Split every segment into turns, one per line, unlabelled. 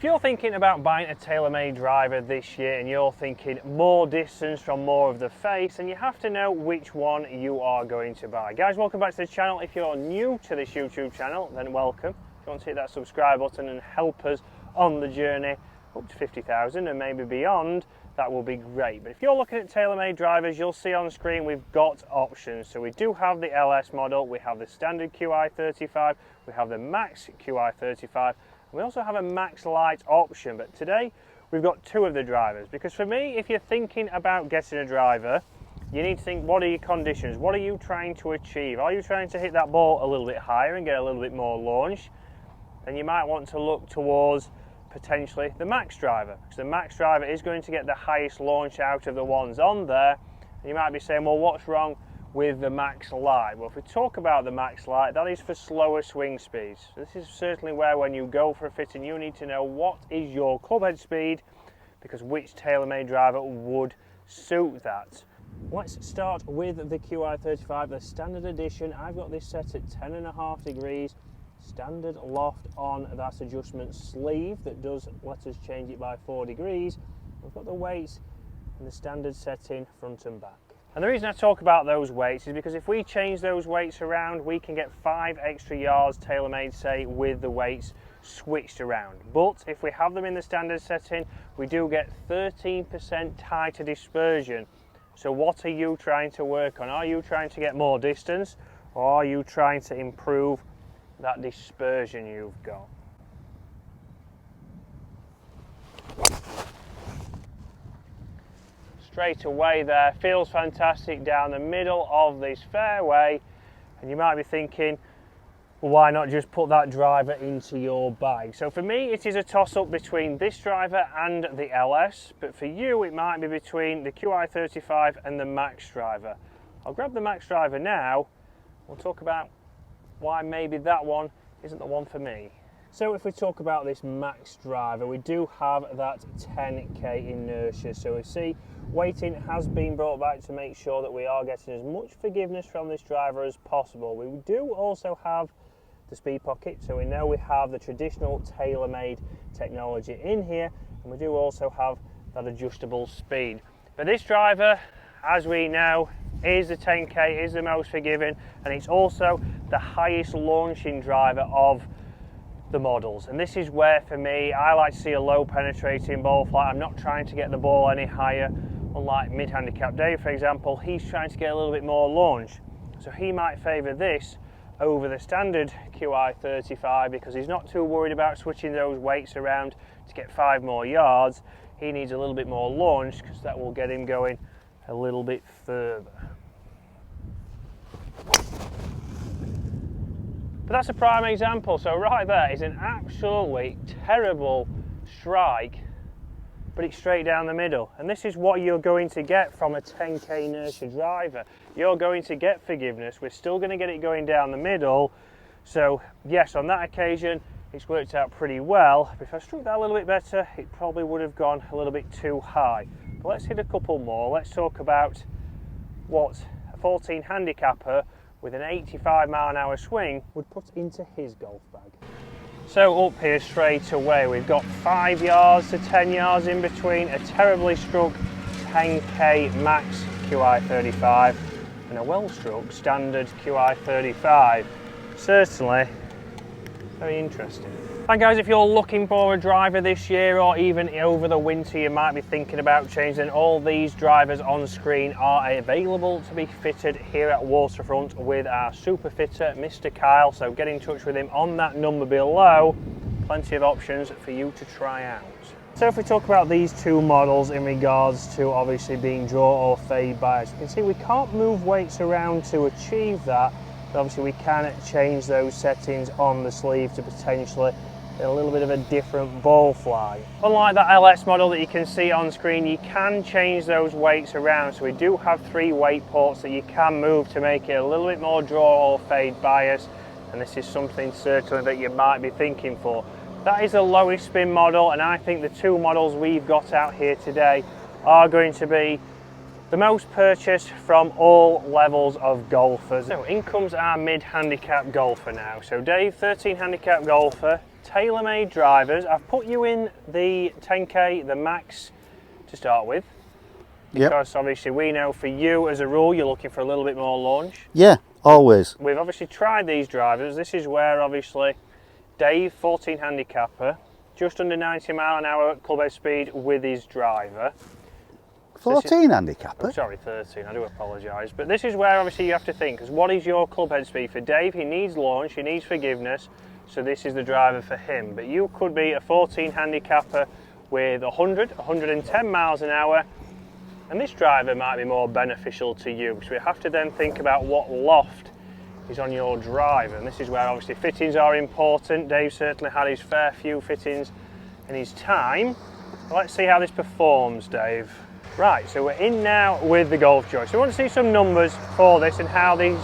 If you're thinking about buying a Taylormade driver this year and you're thinking more distance from more of the face, then you have to know which one you are going to buy. Guys, welcome back to the channel. If you're new to this YouTube channel, then welcome. If you want to hit that subscribe button and help us on the journey up to 50,000 and maybe beyond, that will be great. But if you're looking at Taylormade drivers, you'll see on screen we've got options. So we do have the LS model, we have the standard Qi35, we have the Max Qi35, we also have a Max Lite option. But today we've got two of the drivers, because for me, if you're thinking about getting a driver, you need to think, what are your conditions? What are you trying to achieve? Are you trying to hit that ball a little bit higher and get a little bit more launch? Then you might want to look towards potentially the Max driver, because the Max driver is going to get the highest launch out of the ones on there. And you might be saying, well, what's wrong with the Max Lite? Well, if we talk about the Max Lite, that is for slower swing speeds. So this is certainly where, when you go for a fitting, you need to know what is your club head speed, because which Taylormade driver would suit that. Let's start with the Qi35, the standard edition. I've got this set at 10.5 degrees, standard loft on that adjustment sleeve that does let us change it by 4 degrees. We've got the weights in the standard setting front and back. And the reason I talk about those weights is because if we change those weights around, we can get 5 extra yards, Taylormade say, with the weights switched around. But if we have them in the standard setting, we do get 13% tighter dispersion. So what are you trying to work on? Are you trying to get more distance, or are you trying to improve that dispersion you've got? Straight away there, feels fantastic down the middle of this fairway. And you might be thinking, well, why not just put that driver into your bag? So for me, it is a toss-up between this driver and the LS, but for you it might be between the Qi35 and the Max driver. I'll grab the Max driver now. We'll talk about why maybe that one isn't the one for me. So if we talk about this Max driver, we do have that 10k inertia. So we see weighting has been brought back to make sure that we are getting as much forgiveness from this driver as possible. We do also have the speed pocket, so we know we have the traditional Taylormade technology in here, and we do also have that adjustable speed. But this driver, as we know, is the 10k, is the most forgiving, and it's also the highest launching driver of the models. And this is where, for me, I like to see a low penetrating ball flight. I'm not trying to get the ball any higher. Unlike mid-handicap Dave, for example, he's trying to get a little bit more launch. So he might favour this over the standard Qi35 because he's not too worried about switching those weights around to get 5 more yards. He needs a little bit more launch because that will get him going a little bit further. But that's a prime example. So right there is an absolutely terrible strike, but it's straight down the middle. And this is what you're going to get from a 10k inertia driver. You're going to get forgiveness. We're still going to get it going down the middle. So yes, on that occasion, it's worked out pretty well. But if I struck that a little bit better, it probably would have gone a little bit too high. But let's hit a couple more. Let's talk about what a 14 handicapper with an 85-mile-an-hour swing would put into his golf bag. So up here straight away, we've got 5 yards to 10 yards in between a terribly struck 10k Max Qi35 and a well-struck standard Qi35. Certainly very interesting. And guys, if you're looking for a driver this year or even over the winter, you might be thinking about changing, all these drivers on screen are available to be fitted here at Waterfront with our super fitter, Mr. Kyle. So get in touch with him on that number below. Plenty of options for you to try out. So if we talk about these two models in regards to obviously being draw or fade bias, you can see we can't move weights around to achieve that. But obviously we can change those settings on the sleeve to potentially a little bit of a different ball fly. Unlike that LS model that you can see on screen, you can change those weights around. So we do have 3 weight ports that you can move to make it a little bit more draw or fade bias. And this is something certainly that you might be thinking for. That is the lowest spin model, and I think the 2 models we've got out here today are going to be the most purchased from all levels of golfers. So in comes our mid-handicap golfer now. So Dave, 13 handicap golfer, Taylormade drivers. I've put you in the 10k, the max to start with, because obviously we know for you as a rule you're looking for a little bit more launch.
Yeah, always.
We've obviously tried these drivers. This is where obviously Dave, 14 handicapper, just under 90 mile an hour club head speed with his driver.
14 handicapper?
I'm sorry, 13, I do apologise. But this is where obviously you have to think, because what is your club head speed? For Dave, he needs launch, he needs forgiveness, so this is the driver for him. But you could be a 14 handicapper with 100, 110 miles an hour, and this driver might be more beneficial to you, because we have to then think about what loft is on your driver, and this is where obviously fittings are important. Dave certainly had his fair few fittings in his time. Let's see how this performs, Dave. Right, so we're in now with the Golf Joy. So we want to see some numbers for this and how these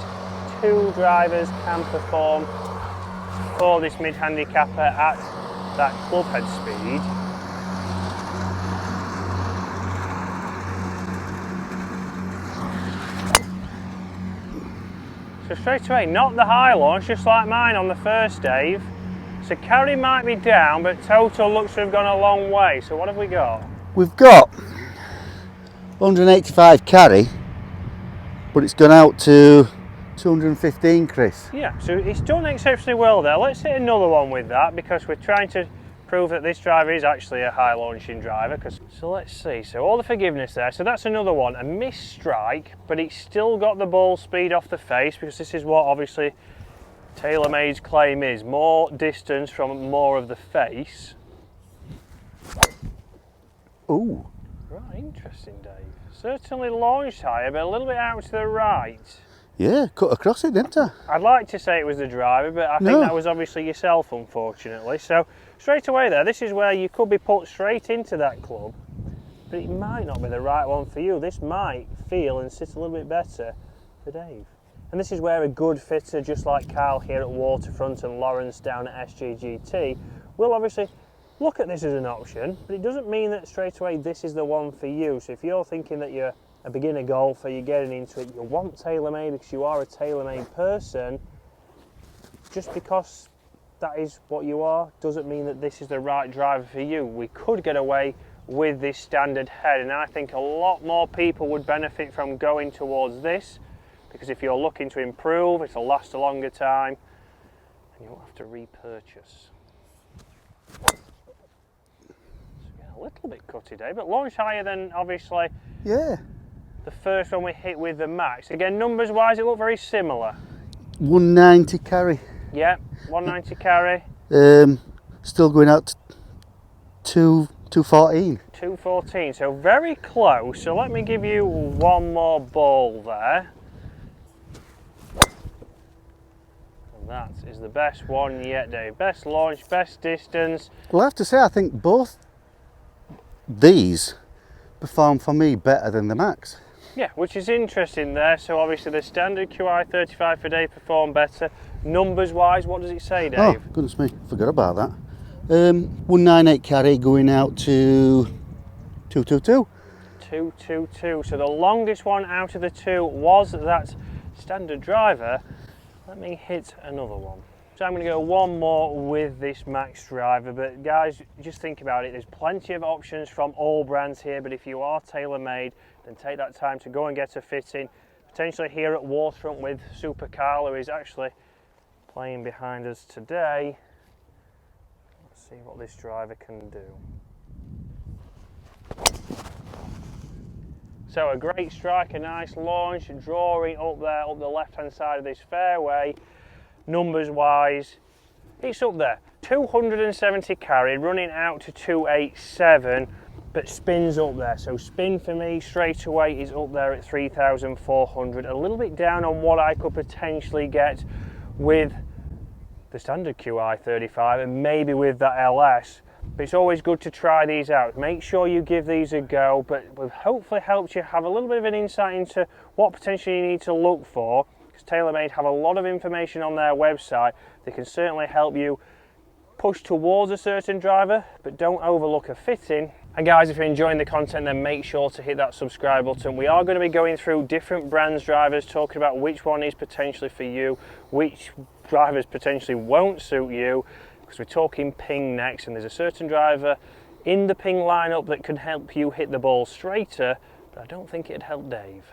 two drivers can perform for this mid-handicapper at that club head speed. So straight away, not the high launch, just like mine on the first, Dave. So carry might be down, but total looks to have gone a long way. So what have we got?
We've got 185 carry, but it's gone out to 215, Chris.
Yeah, so it's done exceptionally well there. Let's hit another one with that, because we're trying to prove that this driver is actually a high launching driver. So let's see, so all the forgiveness there. So that's another one, a missed strike, but it's still got the ball speed off the face, because this is what obviously Taylormade's claim is, more distance from more of the face.
Ooh.
Right, interesting, Dave. Certainly launched higher, but a little bit out to the right.
Yeah, cut across it, didn't I?
I'd like to say it was the driver, but I think that was obviously yourself, unfortunately. So straight away there, this is where you could be put straight into that club, but it might not be the right one for you. This might feel and sit a little bit better for Dave. And this is where a good fitter, just like Kyle here at Waterfront and Lawrence down at SGGT, will obviously look at this as an option, but it doesn't mean that straight away this is the one for you. So if you're thinking that you're a beginner golfer, you're getting into it, you want Taylormade because you are a Taylormade person, just because that is what you are doesn't mean that this is the right driver for you. We could get away with this standard head, and I think a lot more people would benefit from going towards this, because if you're looking to improve, it'll last a longer time and you won't have to repurchase. A little bit cutty, Dave, but launch higher than obviously the first one we hit with the max. Again, numbers wise, it looked very similar.
190 carry.
Yeah, 190 carry.
Still going out to 214.
214, so very close. So let me give you one more ball there. And that is the best one yet, Dave. Best launch, best distance.
Well, I have to say, I think both these perform for me better than the max.
Yeah, which is interesting there. So obviously the standard Qi35 for Dave performed better. Numbers wise, what does it say, Dave?
Oh, goodness me, forgot about that. 198 carry going out to 222.
222. So the longest one out of the two was that standard driver. Let me hit another one. So I'm going to go one more with this max driver, but guys, just think about it. There's plenty of options from all brands here, but if you are Taylormade, then take that time to go and get a fitting. Potentially here at Waterfront with Super Carl, who is actually playing behind us today. Let's see what this driver can do. So a great strike, a nice launch, drawing up there, up the left-hand side of this fairway. Numbers wise, it's up there. 270 carry, running out to 287, but spins up there. So spin for me straight away is up there at 3,400. A little bit down on what I could potentially get with the standard Qi35 and maybe with that LS. But it's always good to try these out. Make sure you give these a go, but we've hopefully helped you have a little bit of an insight into what potentially you need to look for. Taylormade have a lot of information on their website. They can certainly help you push towards a certain driver, but don't overlook a fitting. And guys, if you're enjoying the content, then make sure to hit that subscribe button. We are going to be going through different brands drivers, talking about which one is potentially for you, which drivers potentially won't suit you. because we're talking ping next, and there's a certain driver in the ping lineup that can help you hit the ball straighter, but I don't think it'd help Dave.